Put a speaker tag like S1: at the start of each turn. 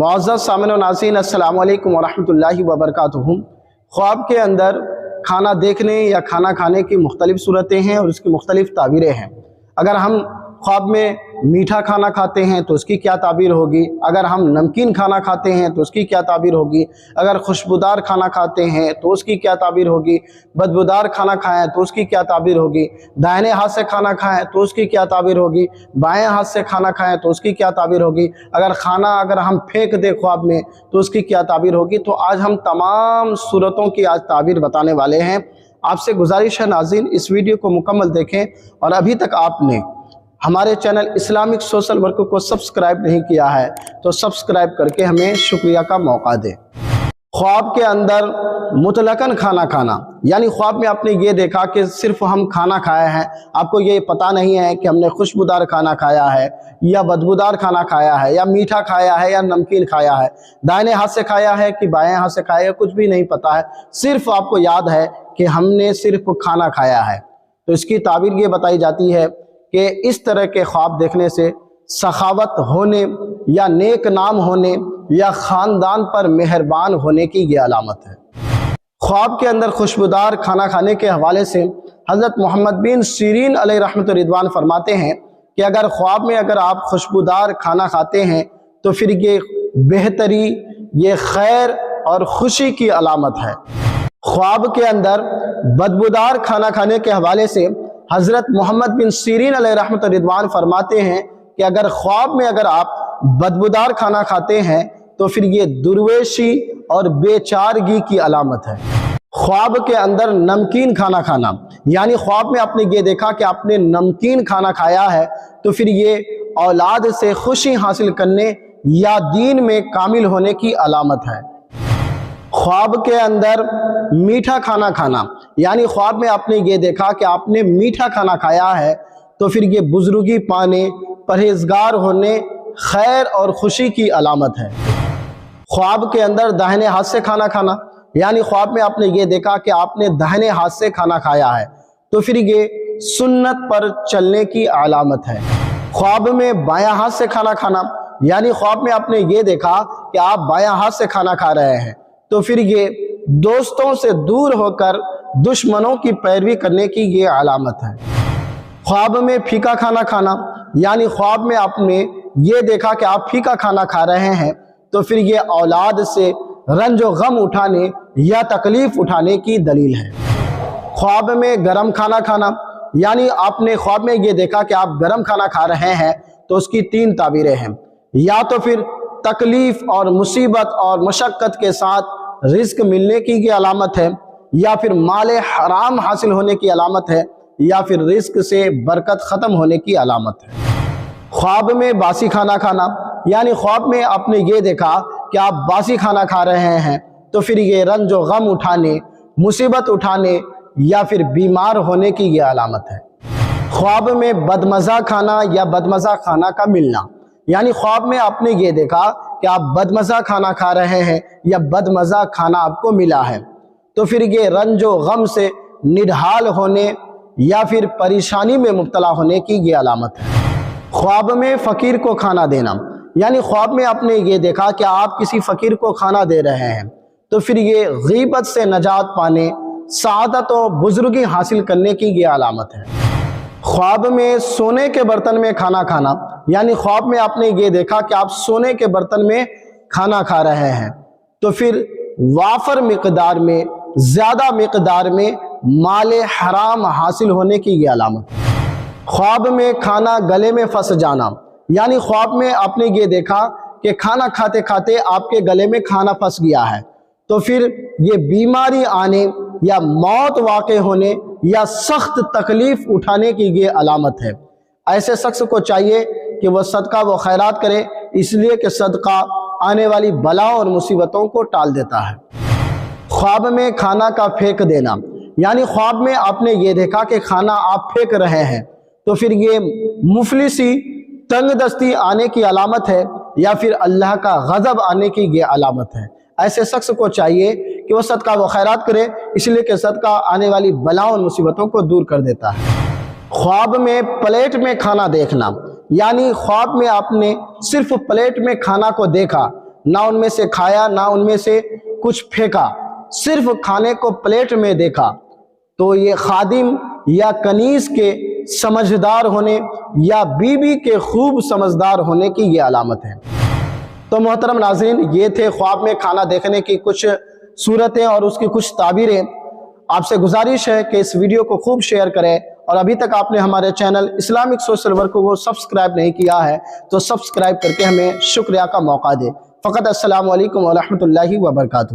S1: معزز سامعین و ناظرین، السلام علیکم ورحمۃ اللہ وبرکاتہ۔ خواب کے اندر کھانا دیکھنے یا کھانا کھانے کی مختلف صورتیں ہیں اور اس کی مختلف تعبیریں ہیں۔ اگر ہم خواب میں میٹھا کھانا کھاتے ہیں تو اس کی کیا تعبیر ہوگی، اگر ہم نمکین کھانا کھاتے ہیں تو اس کی کیا تعبیر ہوگی، اگر خوشبودار کھانا کھاتے ہیں تو اس کی کیا تعبیر ہوگی، بدبودار کھانا کھائیں تو اس کی کیا تعبیر ہوگی، دائیں ہاتھ سے کھانا کھائیں تو اس کی کیا تعبیر ہوگی، بائیں ہاتھ سے کھانا کھائیں تو اس کی کیا تعبیر ہوگی، اگر ہم پھینک دیں خواب میں تو اس کی کیا تعبیر ہوگی۔ تو آج ہم تمام صورتوں کی تعبیر بتانے والے ہیں۔ آپ سے گزارش ہے ناظرین، اس ویڈیو کو مکمل دیکھیں، اور ابھی تک آپ نے ہمارے چینل اسلامک سوشل ورک کو سبسکرائب نہیں کیا ہے تو سبسکرائب کر کے ہمیں شکریہ کا موقع دیں۔ خواب کے اندر مطلقاً کھانا کھانا، یعنی خواب میں آپ نے یہ دیکھا کہ صرف ہم کھانا کھایا ہے، آپ کو یہ پتہ نہیں ہے کہ ہم نے خوشبودار کھانا کھایا ہے یا بدبودار کھانا کھایا ہے یا میٹھا کھایا ہے یا نمکین کھایا ہے، دائیں ہاتھ سے کھایا ہے کہ بائیں ہاتھ سے کھایا ہے، کچھ بھی نہیں پتہ ہے، صرف آپ کو یاد ہے کہ ہم نے صرف کھانا کھایا ہے۔ تو اس کی تعبیر یہ بتائی جاتی ہے کہ اس طرح کے خواب دیکھنے سے سخاوت ہونے یا نیک نام ہونے یا خاندان پر مہربان ہونے کی یہ علامت ہے۔ خواب کے اندر خوشبودار کھانا کھانے کے حوالے سے حضرت محمد بن سیرین علیہ رحمۃ رضوان فرماتے ہیں کہ اگر خواب میں آپ خوشبودار کھانا کھاتے ہیں تو پھر یہ بہتری، یہ خیر اور خوشی کی علامت ہے۔ خواب کے اندر بدبودار کھانا کھانے کے حوالے سے حضرت محمد بن سیرین علیہ رحمۃ رضوان فرماتے ہیں کہ اگر خواب میں آپ بدبودار کھانا کھاتے ہیں تو پھر یہ درویشی اور بے چارگی کی علامت ہے۔ خواب کے اندر نمکین کھانا کھانا، یعنی خواب میں آپ نے یہ دیکھا کہ آپ نے نمکین کھانا کھایا ہے تو پھر یہ اولاد سے خوشی حاصل کرنے یا دین میں کامل ہونے کی علامت ہے۔ خواب کے اندر میٹھا کھانا کھانا، یعنی خواب میں آپ نے یہ دیکھا کہ آپ نے میٹھا کھانا کھایا ہے تو پھر یہ بزرگی پانے، پرہیزگار ہونے، خیر اور خوشی کی علامت ہے۔ خواب کے اندر داہنے ہاتھ سے کھانا کھانا، یعنی خواب میں آپ نے یہ دیکھا کہ آپ نے داہنے ہاتھ سے کھانا کھایا ہے تو پھر یہ سنت پر چلنے کی علامت ہے۔ خواب میں بایاں ہاتھ سے کھانا کھانا، یعنی خواب میں آپ نے یہ دیکھا کہ آپ بایاں ہاتھ سے کھانا کھا رہے ہیں تو پھر یہ دوستوں سے دور ہو کر دشمنوں کی پیروی کرنے کی یہ علامت ہے۔ خواب میں پھیکا کھانا کھانا، یعنی خواب میں آپ نے یہ دیکھا کہ آپ پھیکا کھانا کھا رہے ہیں تو پھر یہ اولاد سے رنج و غم اٹھانے یا تکلیف اٹھانے کی دلیل ہے۔ خواب میں گرم کھانا کھانا، یعنی آپ نے خواب میں یہ دیکھا کہ آپ گرم کھانا کھا رہے ہیں تو اس کی 3 تعبیریں ہیں۔ یا تو پھر تکلیف اور مصیبت اور مشقت کے ساتھ رزق ملنے کی یہ علامت ہے، یا پھر مال حرام حاصل ہونے کی علامت ہے، یا پھر رزق سے برکت ختم ہونے کی علامت ہے۔ خواب میں باسی کھانا کھانا، یعنی خواب میں آپ نے یہ دیکھا کہ آپ باسی کھانا کھا رہے ہیں تو پھر یہ رنج و غم اٹھانے، مصیبت اٹھانے یا پھر بیمار ہونے کی یہ علامت ہے۔ خواب میں بدمزہ کھانا یا بدمزہ کھانا کا ملنا، یعنی خواب میں آپ نے یہ دیکھا کہ آپ بدمزہ کھانا کھا رہے ہیں یا بدمزہ کھانا آپ کو ملا ہے تو پھر یہ رنج و غم سے نڈھال ہونے یا پھر پریشانی میں مبتلا ہونے کی یہ علامت ہے۔ خواب میں فقیر کو کھانا دینا، یعنی خواب میں آپ نے یہ دیکھا کہ آپ کسی فقیر کو کھانا دے رہے ہیں تو پھر یہ غیبت سے نجات پانے، سعادت و بزرگی حاصل کرنے کی یہ علامت ہے۔ خواب میں سونے کے برتن میں کھانا کھانا، یعنی خواب میں آپ نے یہ دیکھا کہ آپ سونے کے برتن میں کھانا کھا رہے ہیں تو پھر وافر مقدار میں، زیادہ مقدار میں مال حرام حاصل ہونے کی یہ علامت ہے۔ خواب میں کھانا گلے میں پھنس جانا، یعنی خواب میں آپ نے یہ دیکھا کہ کھانا کھاتے کھاتے آپ کے گلے میں کھانا پھنس گیا ہے تو پھر یہ بیماری آنے یا موت واقع ہونے یا سخت تکلیف اٹھانے کی یہ علامت ہے۔ ایسے شخص کو چاہیے کہ وہ صدقہ و خیرات کرے، اس لیے کہ صدقہ آنے والی بلاؤں اور مصیبتوں کو ٹال دیتا ہے۔ خواب میں کھانا کا پھینک دینا، یعنی خواب میں آپ نے یہ دیکھا کہ کھانا آپ پھینک رہے ہیں تو پھر یہ مفلسی، تنگ دستی آنے کی علامت ہے یا پھر اللہ کا غضب آنے کی یہ علامت ہے۔ ایسے شخص کو چاہیے کہ وہ صدقہ و خیرات کرے، اس لیے کہ صدقہ آنے والی بلاؤں اور مصیبتوں کو دور کر دیتا ہے۔ خواب میں پلیٹ میں کھانا دیکھنا، یعنی خواب میں آپ نے صرف پلیٹ میں کھانا کو دیکھا نہ ان میں سے کھایا نہ ان میں سے کچھ پھینکا، صرف کھانے کو پلیٹ میں دیکھا، تو یہ خادم یا کنیز کے سمجھدار ہونے یا بیوی کے خوب سمجھدار ہونے کی یہ علامت ہے۔ تو محترم ناظرین، یہ تھے خواب میں کھانا دیکھنے کی کچھ صورتیں اور اس کی کچھ تعبیریں۔ آپ سے گزارش ہے کہ اس ویڈیو کو خوب شیئر کریں، اور ابھی تک آپ نے ہمارے چینل اسلامک سوشل ورک کو سبسکرائب نہیں کیا ہے تو سبسکرائب کر کے ہمیں شکریہ کا موقع دیں۔ فقط السلام علیکم ورحمۃ اللہ وبرکاتہ۔